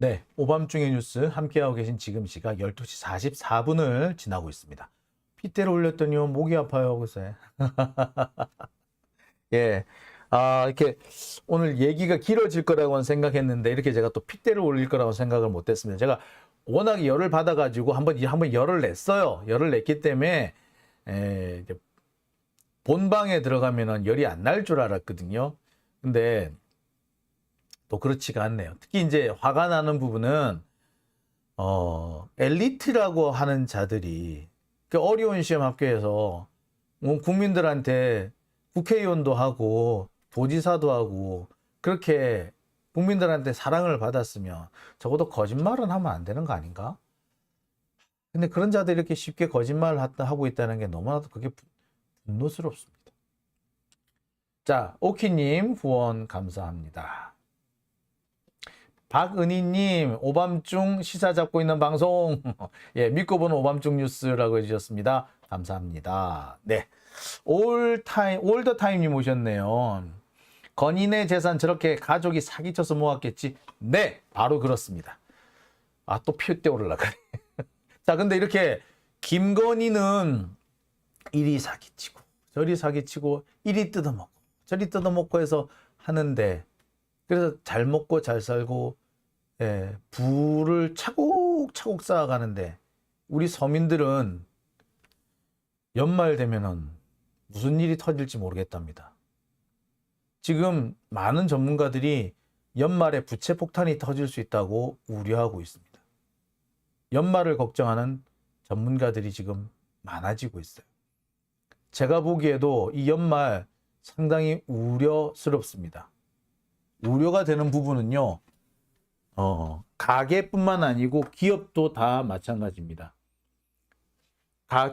네, 오밤중의 뉴스 함께하고 계신 지금 시각 12시 44분을 지나고 있습니다. 핏대를 올렸더니요, 목이 아파요, 그새. 예. 이렇게 오늘 얘기가 길어질 거라고는 생각했는데, 이렇게 제가 또 핏대를 올릴 거라고 생각을 못 했습니다. 제가 워낙 열을 받아가지고 한번 열을 냈어요. 열을 냈기 때문에, 이제 본방에 들어가면은 열이 안 날 줄 알았거든요. 근데 또 그렇지가 않네요. 특히 이제 화가 나는 부분은 엘리트라고 하는 자들이 그 어려운 시험 합격해서 뭐 국민들한테 국회의원도 하고 도지사도 하고 그렇게 국민들한테 사랑을 받았으면 적어도 거짓말은 하면 안 되는 거 아닌가? 근데 그런 자들이 이렇게 쉽게 거짓말을 하고 있다는 게 너무나도 그게 분노스럽습니다. 자, 오키님 후원 감사합니다. 박은희님, 오밤중 시사 잡고 있는 방송. 예, 믿고 보는 오밤중 뉴스라고 해주셨습니다. 감사합니다. 네. 올더타임님 오셨네요. 건인의 재산 저렇게 가족이 사기쳐서 모았겠지? 네, 바로 그렇습니다. 또 핏대 오르려가네. 자, 근데 이렇게 김건희는 이리 사기치고, 저리 사기치고, 이리 뜯어먹고, 저리 뜯어먹고 해서 하는데, 그래서 잘 먹고 잘 살고 부를 차곡차곡 쌓아가는데 우리 서민들은 연말 되면은 무슨 일이 터질지 모르겠답니다. 지금 많은 전문가들이 연말에 부채 폭탄이 터질 수 있다고 우려하고 있습니다. 연말을 걱정하는 전문가들이 지금 많아지고 있어요. 제가 보기에도 이 연말 상당히 우려스럽습니다. 우려가 되는 부분은요, 가게뿐만 아니고 기업도 다 마찬가지입니다.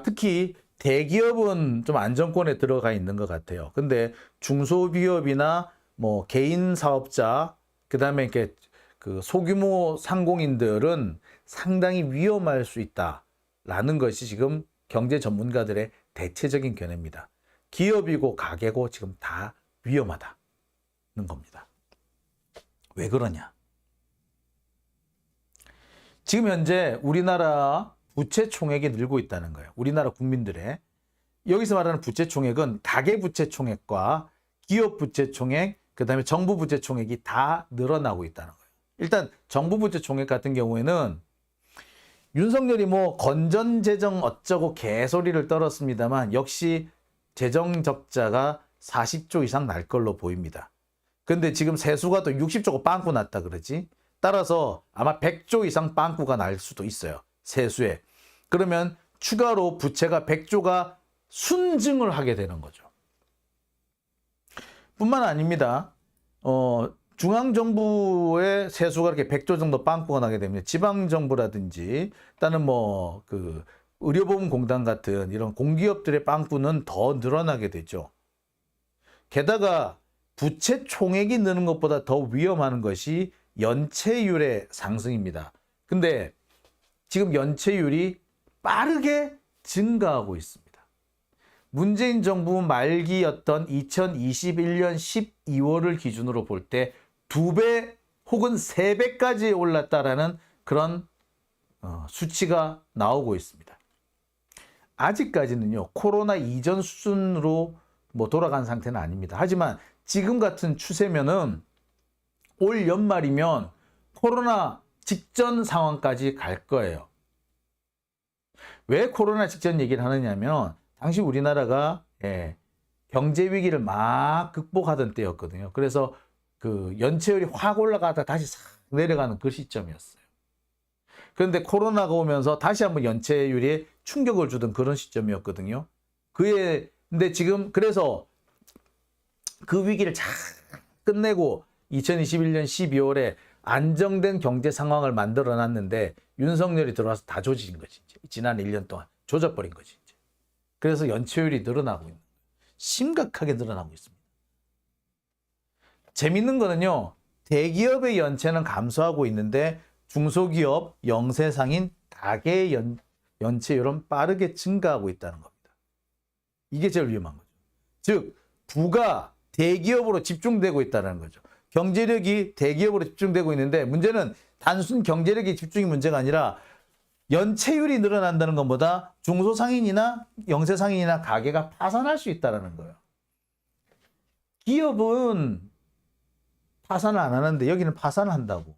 특히 대기업은 좀 안정권에 들어가 있는 것 같아요. 근데 중소기업이나 뭐 개인 사업자, 그 다음에 이렇게 그 소규모 상공인들은 상당히 위험할 수 있다라는 것이 지금 경제 전문가들의 대체적인 견해입니다. 기업이고 가게고 지금 다 위험하다는 겁니다. 왜 그러냐? 지금 현재 우리나라 부채 총액이 늘고 있다는 거예요. 우리나라 국민들의. 여기서 말하는 부채 총액은 가계 부채 총액과 기업 부채 총액, 그 다음에 정부 부채 총액이 다 늘어나고 있다는 거예요. 일단 정부 부채 총액 같은 경우에는 윤석열이 뭐 건전재정 어쩌고 개소리를 떨었습니다만 역시 재정 적자가 40조 이상 날 걸로 보입니다. 근데 지금 세수가 또 60조가 빵꾸 났다 그러지. 따라서 아마 100조 이상 빵꾸가 날 수도 있어요. 세수에. 그러면 추가로 부채가 100조가 순증을 하게 되는 거죠. 뿐만 아닙니다. 중앙정부의 세수가 이렇게 100조 정도 빵꾸가 나게 되면 지방정부라든지 다른 뭐 그 의료보험공단 같은 이런 공기업들의 빵꾸는 더 늘어나게 되죠. 게다가 부채 총액이 느는 것보다 더 위험한 것이 연체율의 상승입니다. 근데 지금 연체율이 빠르게 증가하고 있습니다. 문재인 정부 말기였던 2021년 12월을 기준으로 볼 때 2배 혹은 3배까지 올랐다라는 그런 수치가 나오고 있습니다. 아직까지는요, 코로나 이전 수준으로 뭐 돌아간 상태는 아닙니다. 하지만 지금 같은 추세면은 올 연말이면 코로나 직전 상황까지 갈 거예요. 왜 코로나 직전 얘기를 하느냐면 당시 우리나라가 경제 위기를 막 극복하던 때였거든요. 그래서 그 연체율이 확 올라가다 다시 싹 내려가는 그 시점이었어요. 그런데 코로나가 오면서 다시 한번 연체율에 충격을 주던 그런 시점이었거든요. 근데 지금 그래서 그 위기를 잘 끝내고 2021년 12월에 안정된 경제 상황을 만들어 놨는데 윤석열이 들어와서 다 조진 거지. 지난 1년 동안 조져버린 거지. 그래서 연체율이 늘어나고 있는 거예요. 심각하게 늘어나고 있습니다. 재밌는 거는요. 대기업의 연체는 감소하고 있는데 중소기업, 영세상인 가계의 연체율은 빠르게 증가하고 있다는 겁니다. 이게 제일 위험한 거죠. 즉 부가 대기업으로 집중되고 있다는 거죠. 경제력이 대기업으로 집중되고 있는데 문제는 단순 경제력의 집중이 문제가 아니라 연체율이 늘어난다는 것보다 중소상인이나 영세상인이나 가게가 파산할 수 있다는 거예요. 기업은 파산을 안 하는데 여기는 파산을 한다고.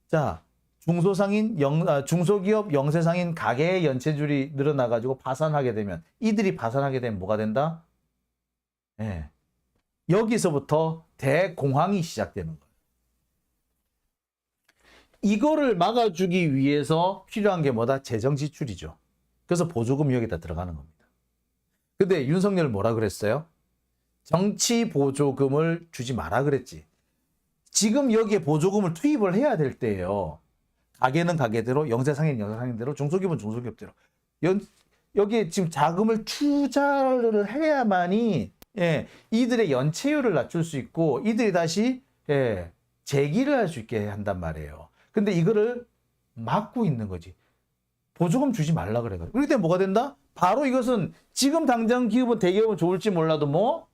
자, 중소기업, 영세상인 가게의 연체율이 늘어나가지고 파산하게 되면, 이들이 파산하게 되면 뭐가 된다? 예. 여기서부터 대공황이 시작되는 거예요. 이거를 막아주기 위해서 필요한 게 뭐다? 재정 지출이죠. 그래서 보조금이 여기다 들어가는 겁니다. 근데 윤석열 뭐라 그랬어요? 정치 보조금을 주지 마라 그랬지. 지금 여기에 보조금을 투입을 해야 될 때예요. 가게는 가게대로, 영세상인 영세상인대로, 중소기업은 중소기업대로. 여기에 지금 자금을 투자를 해야만이 이들의 연체율을 낮출 수 있고 이들이 다시 재기를 할 수 있게 한단 말이에요. 근데 이거를 막고 있는 거지. 보조금 주지 말라 그래. 그렇기 때문에 뭐가 된다? 바로 이것은 지금 당장 기업은 대기업은 좋을지 몰라도 뭐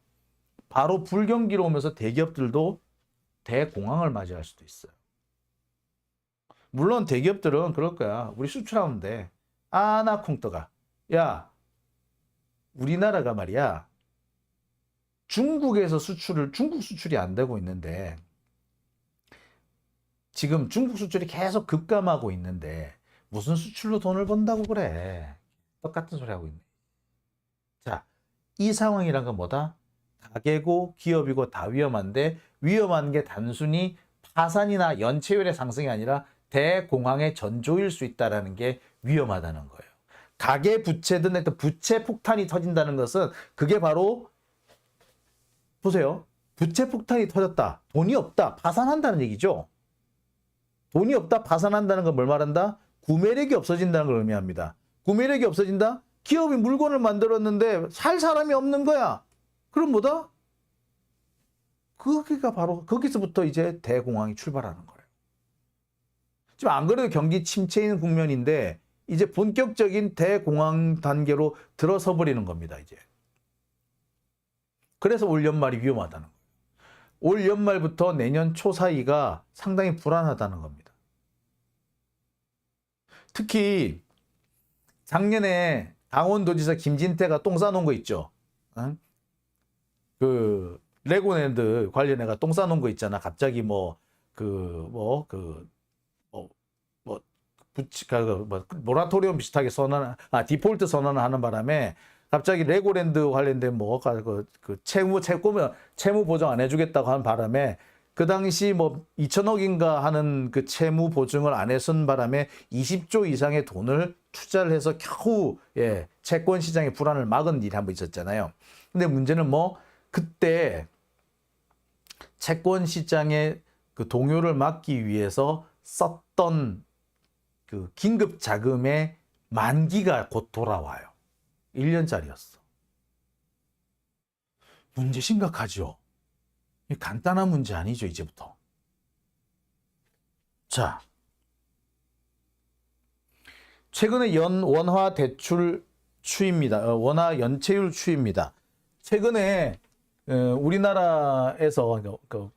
바로 불경기로 오면서 대기업들도 대공황을 맞이할 수도 있어요. 물론 대기업들은 그럴 거야. 우리 수출하면 돼. 아나 콩떡아. 야, 우리나라가 말이야. 중국 수출이 안 되고 있는데 지금 중국 수출이 계속 급감하고 있는데 무슨 수출로 돈을 번다고 그래. 똑같은 소리 하고 있네. 자, 이 상황이란 건 뭐다? 가계고 기업이고 다 위험한데 위험한 게 단순히 파산이나 연체율의 상승이 아니라 대공황의 전조일 수 있다는 게 위험하다는 거예요. 가계 부채든 부채 폭탄이 터진다는 것은 그게 바로 보세요. 부채 폭탄이 터졌다. 돈이 없다. 파산한다는 얘기죠. 돈이 없다. 파산한다는 건 뭘 말한다? 구매력이 없어진다는 걸 의미합니다. 구매력이 없어진다? 기업이 물건을 만들었는데 살 사람이 없는 거야. 그럼 뭐다? 그게가 바로 거기서부터 이제 대공황이 출발하는 거예요. 지금 안 그래도 경기 침체인 국면인데 이제 본격적인 대공황 단계로 들어서 버리는 겁니다. 이제. 그래서 올 연말이 위험하다는 거예요. 올 연말부터 내년 초 사이가 상당히 불안하다는 겁니다. 특히 작년에 강원도지사 김진태가 똥 싸놓은 거 있죠. 그 레고랜드 관련해가 똥 싸놓은 거 있잖아. 갑자기 모라토리엄 비슷하게 디폴트 선언을 하는 바람에 갑자기 레고랜드 관련된 채무 보정 안 해주겠다고 하는 바람에 그 당시 2천억인가 하는 그 채무 보증을 안 해준 바람에 20조 이상의 돈을 투자를 해서 겨우 채권 시장의 불안을 막은 일이 한번 있었잖아요. 근데 문제는 그때 채권 시장의 그 동요를 막기 위해서 썼던 그 긴급 자금의 만기가 곧 돌아와요. 1년짜리였어. 문제 심각하죠? 간단한 문제 아니죠, 이제부터. 자, 최근에 원화 대출 추이입니다. 원화 연체율 추이입니다. 최근에 우리나라에서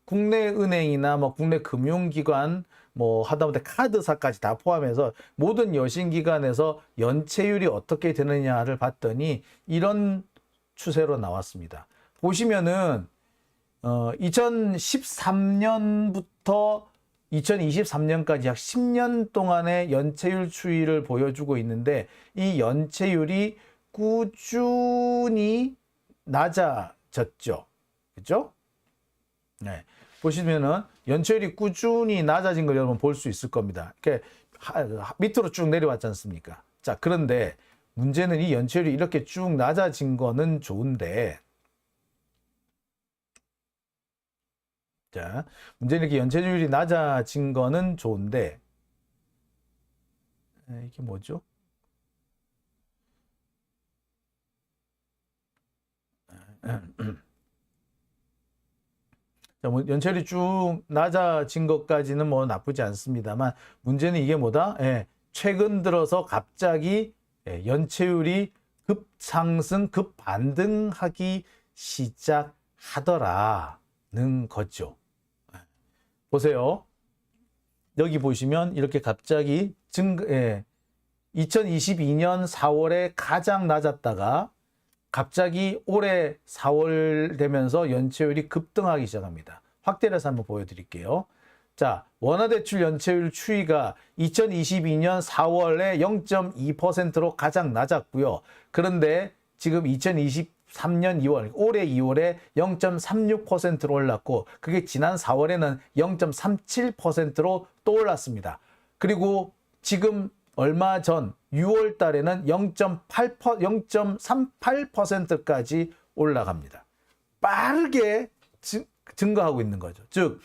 국내 은행이나 국내 금융기관 하다못해 카드사까지 다 포함해서 모든 여신기관에서 연체율이 어떻게 되느냐를 봤더니 이런 추세로 나왔습니다. 보시면은 2013년부터 2023년까지 약 10년 동안의 연체율 추이를 보여주고 있는데 이 연체율이 꾸준히 낮아졌죠. 그렇죠? 네. 보시면은 연체율이 꾸준히 낮아진 걸 여러분 볼 수 있을 겁니다. 이렇게 밑으로 쭉 내려왔지 않습니까? 자, 그런데 문제는 이 연체율이 이렇게 쭉 낮아진 거는 좋은데, 자, 문제는 이렇게 연체율이 낮아진 거는 좋은데, 이게 뭐죠? 연체율이 쭉 낮아진 것까지는 나쁘지 않습니다만 문제는 이게 뭐다? 최근 들어서 갑자기 연체율이 급상승, 급반등하기 시작하더라는 거죠. 보세요. 여기 보시면 이렇게 갑자기 2022년 4월에 가장 낮았다가 갑자기 올해 4월 되면서 연체율이 급등하기 시작합니다. 확대를 해서 한번 보여드릴게요. 자, 원화대출 연체율 추이가 2022년 4월에 0.2%로 가장 낮았고요. 그런데 지금 2023년 2월, 올해 2월에 0.36%로 올랐고 그게 지난 4월에는 0.37%로 또 올랐습니다. 그리고 지금 얼마 전 6월 달에는 0.38%까지 올라갑니다. 빠르게 증가하고 있는 거죠. 즉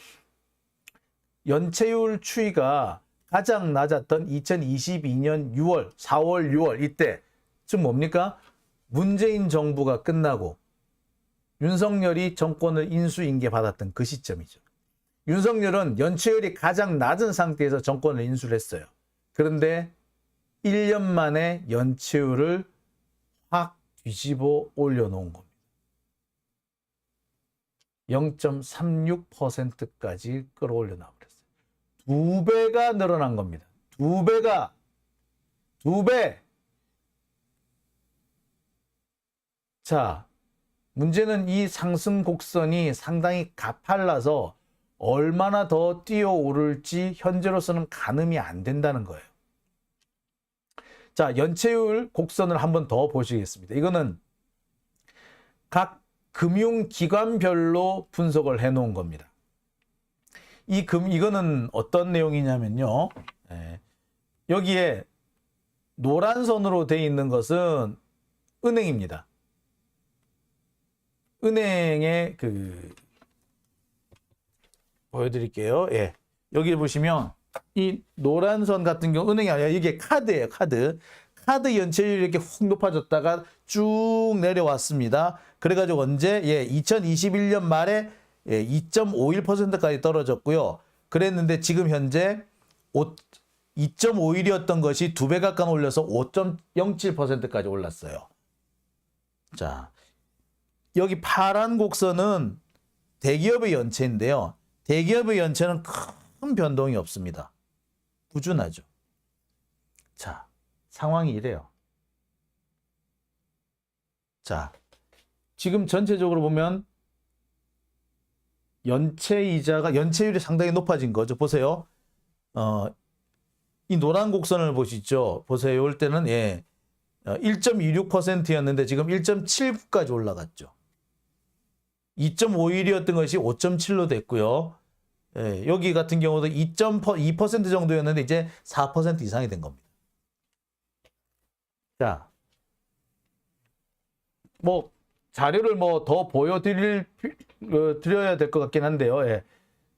연체율 추이가 가장 낮았던 2022년 6월, 4월, 6월 이때 즉 뭡니까? 문재인 정부가 끝나고 윤석열이 정권을 인수인계받았던 그 시점이죠. 윤석열은 연체율이 가장 낮은 상태에서 정권을 인수를 했어요. 그런데 1년 만에 연체율을 확 뒤집어 올려놓은 겁니다. 0.36%까지 끌어올려 나버렸어요. 2배가 늘어난 겁니다. 2배가 2배. 자, 문제는 이 상승 곡선이 상당히 가팔라서 얼마나 더 뛰어오를지 현재로서는 가늠이 안 된다는 거예요. 자, 연체율 곡선을 한번 더 보시겠습니다. 이거는 각 금융기관별로 분석을 해 놓은 겁니다. 이거는 어떤 내용이냐면요. 여기에 노란 선으로 되어 있는 것은 은행입니다. 은행의 보여드릴게요. 예. 여기 보시면 이 노란 선 같은 경우 은행이 아니라 이게 카드예요. 카드 연체율이 이렇게 훅 높아졌다가 쭉 내려왔습니다. 그래가지고 언제 2021년 말에 2.51%까지 떨어졌고요. 그랬는데 지금 현재 2.51이었던 것이 2배 가까이 올려서 5.07%까지 올랐어요. 자, 여기 파란 곡선은 대기업의 연체인데요. 대기업의 연체는 큰 변동이 없습니다. 꾸준하죠. 자, 상황이 이래요. 자, 지금 전체적으로 보면 연체율이 상당히 높아진 거죠. 보세요. 이 노란 곡선을 보시죠. 보세요. 올 때는 1.26%였는데 지금 1.79까지 올라갔죠. 2.51이었던 것이 5.7로 됐고요. 여기 같은 경우도 2% 정도였는데 이제 4% 이상이 된 겁니다. 자, 뭐 자료를 더 보여드려야 될 것 같긴 한데요.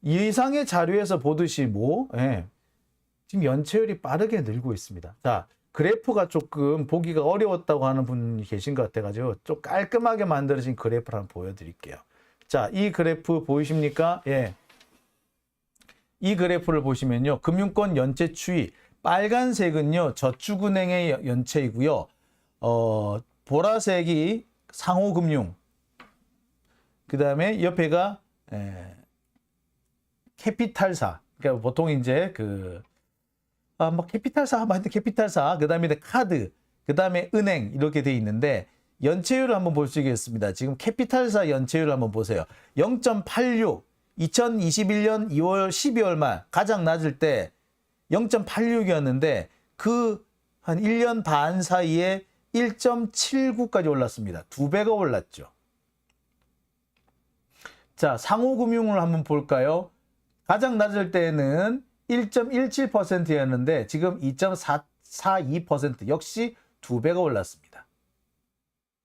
이상의 자료에서 보듯이 지금 연체율이 빠르게 늘고 있습니다. 자, 그래프가 조금 보기가 어려웠다고 하는 분이 계신 것 같아가지고 좀 깔끔하게 만들어진 그래프를 한번 보여드릴게요. 자, 이 그래프 보이십니까? 이 그래프를 보시면요. 금융권 연체 추이, 빨간색은요, 저축은행의 연체이고요. 보라색이 상호금융, 그 다음에 옆에가 캐피탈사. 그러니까 보통 이제 캐피탈사, 그 다음에 카드, 그 다음에 은행 이렇게 돼 있는데 연체율을 한번 볼 수 있겠습니다. 지금 캐피탈사 연체율을 한번 보세요. 0.86, 2021년 2월 12월 말 가장 낮을 때 0.86이었는데 그 한 1년 반 사이에 1.79까지 올랐습니다. 2배가 올랐죠. 자, 상호금융을 한번 볼까요? 가장 낮을 때는 1.17%였는데 지금 2.42% 역시 2배가 올랐습니다.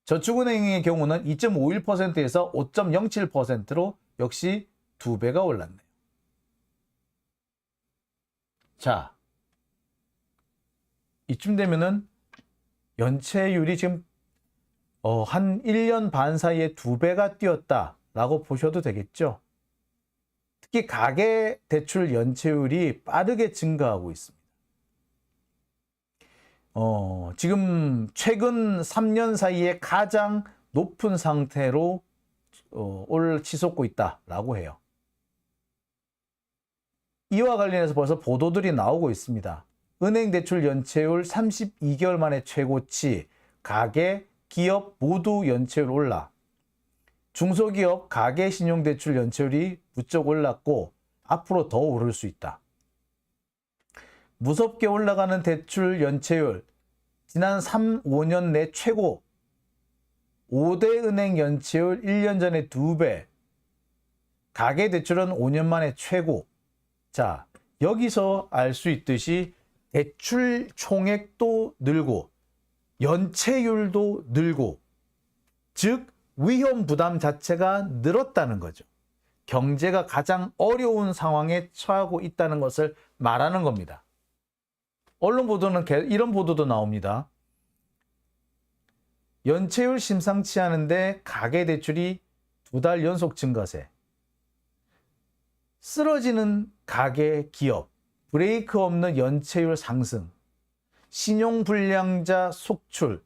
저축은행의 경우는 2.51%에서 5.07%로 역시 2배가 올랐네요. 자, 이쯤 되면은 연체율이 지금 한 1년 반 사이에 2배가 뛰었다라고 보셔도 되겠죠. 특히 가계대출 연체율이 빠르게 증가하고 있습니다. 지금 최근 3년 사이에 가장 높은 상태로 치솟고 있다라고 해요. 이와 관련해서 벌써 보도들이 나오고 있습니다. 은행 대출 연체율 32개월 만에 최고치, 가계, 기업 모두 연체율 올라. 중소기업 가계 신용대출 연체율이 무척 올랐고 앞으로 더 오를 수 있다. 무섭게 올라가는 대출 연체율, 지난 3, 5년 내 최고. 5대 은행 연체율 1년 전에 2배. 가계대출은 5년 만에 최고. 자, 여기서 알 수 있듯이 대출 총액도 늘고 연체율도 늘고, 즉 위험 부담 자체가 늘었다는 거죠. 경제가 가장 어려운 상황에 처하고 있다는 것을 말하는 겁니다. 언론 보도는 이런 보도도 나옵니다. 연체율 심상치 않은데 가계대출이 2달 연속 증가세. 쓰러지는 가계 기업, 브레이크 없는 연체율 상승, 신용불량자 속출,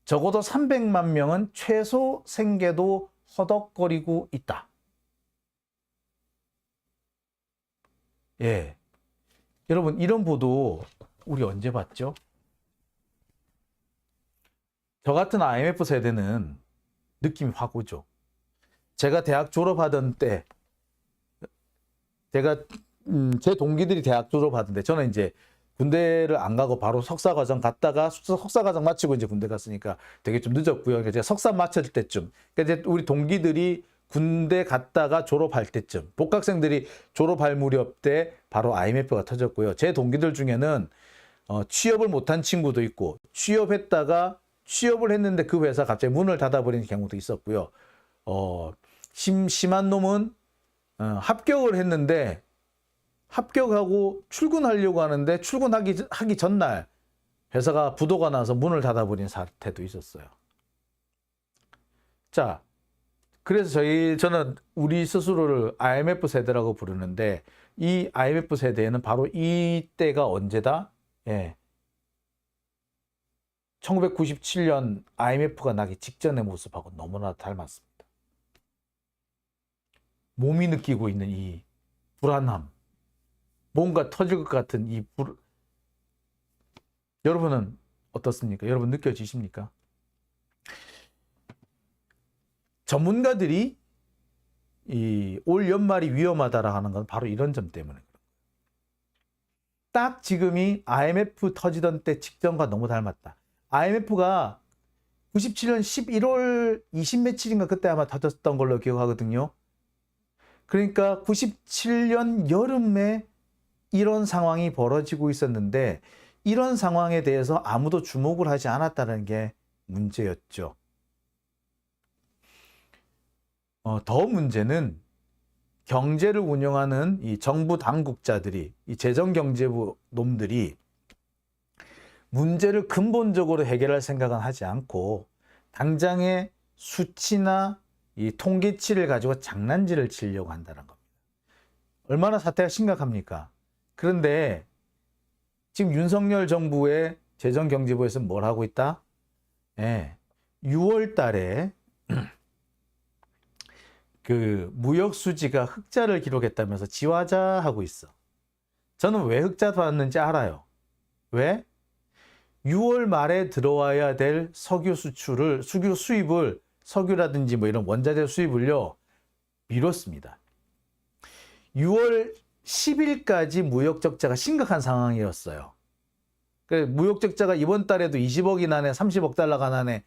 적어도 300만 명은 최소 생계도 허덕거리고 있다. 예, 여러분 이런 보도 우리 언제 봤죠? 저 같은 IMF 세대는 느낌이 확 오죠. 제가 대학 졸업하던 때, 제 동기들이 대학 졸업하던데, 저는 이제 군대를 안 가고 바로 석사과정 갔다가 석사과정 마치고 이제 군대 갔으니까 되게 좀 늦었고요. 그러니까 제가 석사 마칠 때쯤, 그러니까 이제 우리 동기들이 군대 갔다가 졸업할 때쯤, 복학생들이 졸업할 무렵 때 바로 IMF가 터졌고요. 제 동기들 중에는 취업을 못한 친구도 있고, 취업했다가 취업을 했는데 그 회사 갑자기 문을 닫아버리는 경우도 있었고요. 심한 놈은 합격을 했는데 합격하고 출근하려고 하는데 출근하기 전날 회사가 부도가 나서 문을 닫아버린 사태도 있었어요. 자, 그래서 저는 우리 스스로를 IMF 세대라고 부르는데, 이 IMF 세대에는 바로 이때가 언제다? 예. 1997년 IMF가 나기 직전의 모습하고 너무나 닮았습니다. 몸이 느끼고 있는 이 불안함, 뭔가 터질 것 같은 여러분은 어떻습니까? 여러분 느껴지십니까? 전문가들이 올 연말이 위험하다라 하는 건 바로 이런 점 때문에. 딱 지금이 IMF 터지던 때 직전과 너무 닮았다. IMF가 97년 11월 20 며칠인가 그때 아마 터졌던 걸로 기억하거든요. 그러니까 97년 여름에 이런 상황이 벌어지고 있었는데, 이런 상황에 대해서 아무도 주목을 하지 않았다는 게 문제였죠. 더 문제는 경제를 운영하는 이 정부 당국자들이, 이 재정경제부 놈들이 문제를 근본적으로 해결할 생각은 하지 않고 당장의 수치나 이 통계치를 가지고 장난질을 치려고 한다는 겁니다. 얼마나 사태가 심각합니까? 그런데 지금 윤석열 정부의 재정경제부에서는 뭘 하고 있다? 6월 달에 그 무역 수지가 흑자를 기록했다면서 지화자하고 있어. 저는 왜 흑자 받았는지 알아요. 왜? 6월 말에 들어와야 될 석유 수입을, 석유라든지 뭐 이런 원자재 수입을요, 미뤘습니다. 6월 10일까지 무역 적자가 심각한 상황이었어요. 무역 적자가 이번 달에도 20억이 나네, 30억 달러가 나네,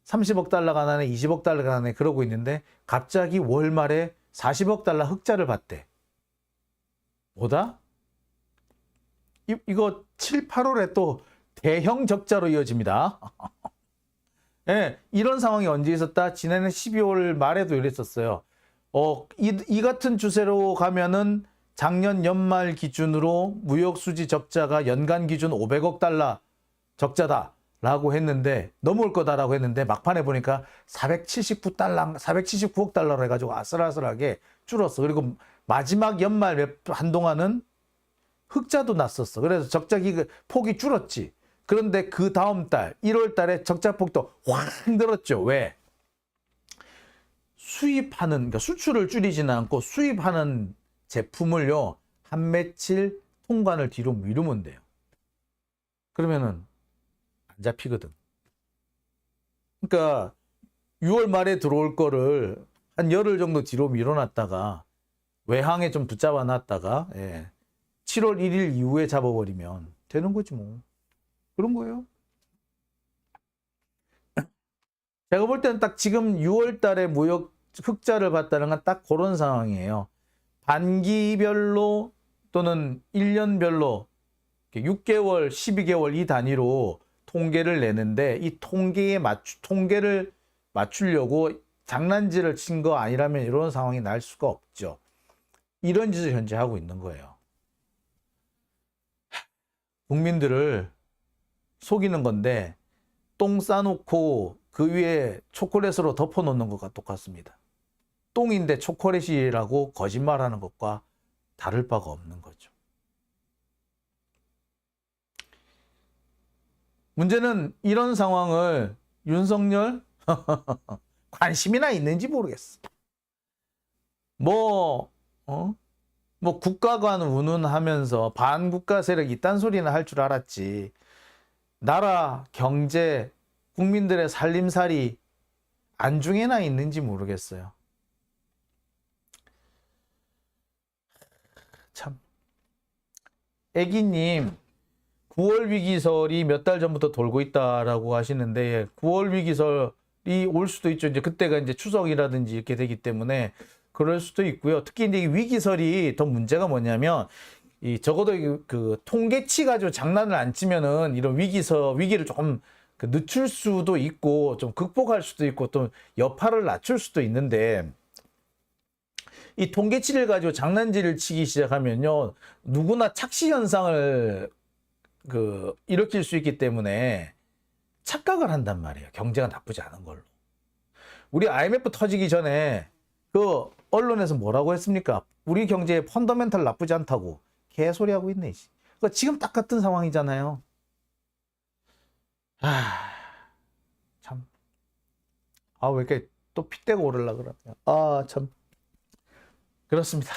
30억 달러가 나네, 20억 달러가 나네, 그러고 있는데 갑자기 월 말에 40억 달러 흑자를 봤대. 뭐다? 이거 7, 8월에 또 대형 적자로 이어집니다. 네, 이런 상황이 언제 있었다? 지난해 12월 말에도 이랬었어요. 이 같은 추세로 가면은 작년 연말 기준으로 무역 수지 적자가 연간 기준 500억 달러 적자다라고 했는데, 넘어올 거다라고 했는데 막판에 보니까 479억 달러로 해가지고 아슬아슬하게 줄었어. 그리고 마지막 연말 한동안은 흑자도 났었어. 그래서 적자 폭이 줄었지. 그런데 그 다음 달 1월 달에 적자 폭도 확 늘었죠. 왜? 수입하는, 그러니까 수출을 줄이지는 않고 수입하는 제품을요, 한 며칠 통관을 뒤로 미루면 돼요. 그러면은 안 잡히거든. 그러니까 6월 말에 들어올 거를 한 열흘 정도 뒤로 밀어놨다가 외항에 좀 붙잡아 놨다가 7월 1일 이후에 잡아버리면 되는 거지 뭐. 그런 거예요. 제가 볼 때는 딱 지금 6월 달에 무역 흑자를 봤다는 건 딱 그런 상황이에요. 반기별로 또는 1년별로 6개월, 12개월 이 단위로 통계를 내는데 이 통계를 맞추려고 장난질을 친 거 아니라면 이런 상황이 날 수가 없죠. 이런 짓을 현재 하고 있는 거예요. 국민들을 속이는 건데 똥 싸놓고 그 위에 초콜릿으로 덮어놓는 것과 똑같습니다. 똥인데 초콜릿이라고 거짓말하는 것과 다를 바가 없는 거죠. 문제는 이런 상황을 윤석열 관심이나 있는지 모르겠어. 뭐 국가관 운운하면서 반국가 세력 이딴 소리나 할 줄 알았지. 나라 경제 국민들의 살림살이 안중에나 있는지 모르겠어요. 참. 애기님 9월 위기설이 몇 달 전부터 돌고 있다라고 하시는데 9월 위기설이 올 수도 있죠. 이제 그때가 이제 추석이라든지 이렇게 되기 때문에 그럴 수도 있고요. 특히 이제 위기설이 더 문제가 뭐냐면 적어도 그 통계치 가지고 장난을 안 치면은 이런 위기를 조금 늦출 수도 있고 좀 극복할 수도 있고 또 여파를 낮출 수도 있는데 이 통계치를 가지고 장난질을 치기 시작하면요 누구나 착시 현상을 일으킬 수 있기 때문에 착각을 한단 말이에요. 경제가 나쁘지 않은 걸로. 우리 IMF 터지기 전에 그 언론에서 뭐라고 했습니까? 우리 경제의 펀더멘탈 나쁘지 않다고 개소리 하고 있네. 그러니까 지금 딱 같은 상황이잖아요. 참. 왜 이렇게 또 핏대고 오르려고 그러냐. 참. 그렇습니다.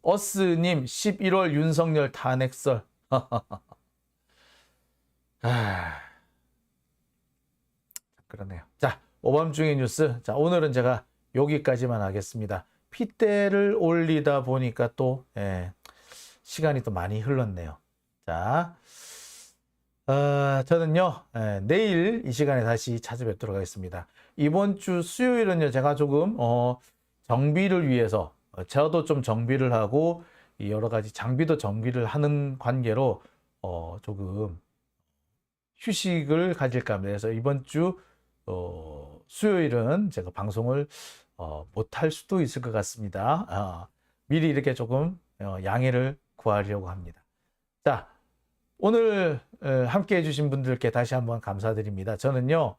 어스님 11월 윤석열 탄핵설. 그러네요. 자, 오밤중의 뉴스. 자, 오늘은 제가 여기까지만 하겠습니다. 핏대를 올리다 보니까 또 시간이 또 많이 흘렀네요. 자, 저는요 내일 이 시간에 다시 찾아뵙도록 하겠습니다. 이번 주 수요일은요 제가 조금 정비를 위해서 저도 좀 정비를 하고 여러 가지 장비도 정비를 하는 관계로 조금 휴식을 가질까 합니다. 그래서 이번 주 수요일은 제가 방송을 못할 수도 있을 것 같습니다. 미리 이렇게 조금 양해를 구하려고 합니다. 자, 오늘 함께 해주신 분들께 다시 한번 감사드립니다. 저는요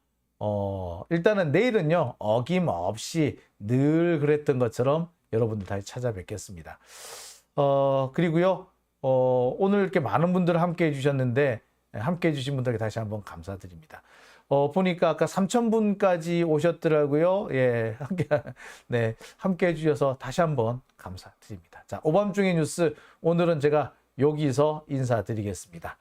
일단은 내일은요 어김없이 늘 그랬던 것처럼 여러분들 다시 찾아뵙겠습니다. 그리고요 오늘 이렇게 많은 분들 함께 해주셨는데 함께 해주신 분들께 다시 한번 감사드립니다. 보니까 아까 3,000분까지 오셨더라고요. 함께 해주셔서 다시 한번 감사드립니다. 자, 오밤중의 뉴스 오늘은 제가 여기서 인사드리겠습니다.